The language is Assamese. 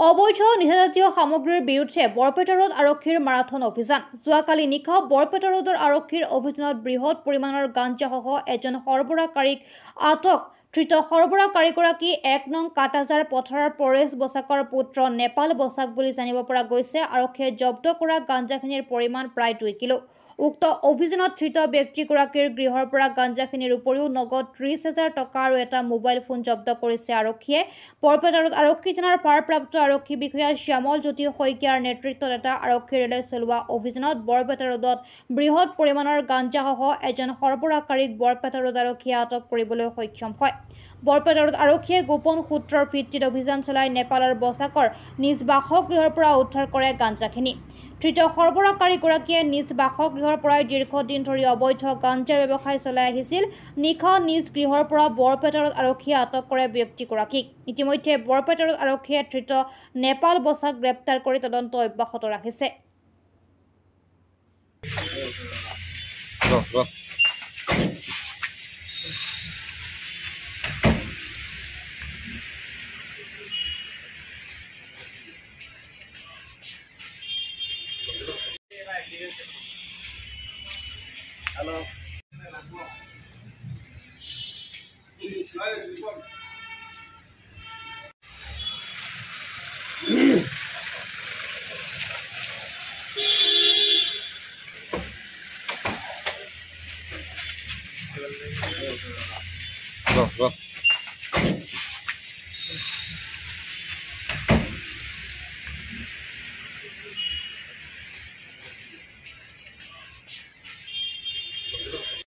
অবৈধ নিষেধাজ্য সামগ্ৰীৰ বিৰুদ্ধে বৰপেটা ৰোড আৰক্ষীৰ মাৰাথন অভিযান। যোৱাকালি নিশা বৰপেটা ৰোডৰ আৰক্ষীৰ অভিযানত বৃহৎ পৰিমাণৰ গাঞ্জাসহ এজন সৰবৰাহকাৰীক আটক। ধৃত সৰবৰাহকাৰীগৰাকী ১ নং কাটাজাৰ পথাৰৰ পৰেশ বসাকৰ পুত্ৰ নেপাল বসাক বুলি জানিব পৰা গৈছে। আৰক্ষীয়ে জব্দ কৰা গাঞ্জাখিনিৰ পৰিমাণ প্ৰায় 2 কিলো। উক্ত অভিযানত ধৃত ব্যক্তিগৰাকীৰ গৃহৰ পৰা গাঞ্জাখিনিৰ উপৰিও নগদ 30,000 টকা আৰু এটা মোবাইল ফোন জব্দ কৰিছে আৰক্ষীয়ে। বৰপেটা ৰোড আৰক্ষী থানাৰ ভাৰপ্ৰাপ্ত আৰক্ষী বিষয়া শ্যামল জ্যোতি শইকীয়াৰ নেতৃত্বত এটা আৰক্ষী ৰেলে চলোৱা অভিযানত বৰপেটা ৰোডত বৃহৎ পৰিমাণৰ গাঞ্জাসহ এজন সৰবৰাহকাৰীক বৰপেটা ৰোড আৰক্ষীয়ে আটক কৰিবলৈ সক্ষম হয়। বৰপেটা ৰোড আৰক্ষীয়ে গোপন সূত্ৰৰ ভিত্তিত অভিযান চলাই নেপালৰ বসাকৰ নিজ বাসগৃহৰ পৰা উদ্ধাৰ কৰে গাঞ্জাখিনি। ধৃত সৰবৰাহকাৰীগৰাকীয়ে নিজ বাসগৃহৰ পৰাই দীৰ্ঘদিন ধৰি অবৈধ গাঞ্জাৰ ব্যৱসায় চলাই আহিছিল। নিশা নিজ গৃহৰ পৰা বৰপেটা ৰোড আৰক্ষীয়ে আটক কৰে ব্যক্তিগৰাকীক। ইতিমধ্যে বৰপেটা ৰোড আৰক্ষীয়ে ধৃত নেপাল বসাক গ্ৰেপ্তাৰ কৰি তদন্ত অব্যাহত ৰাখিছে। Hello. Go.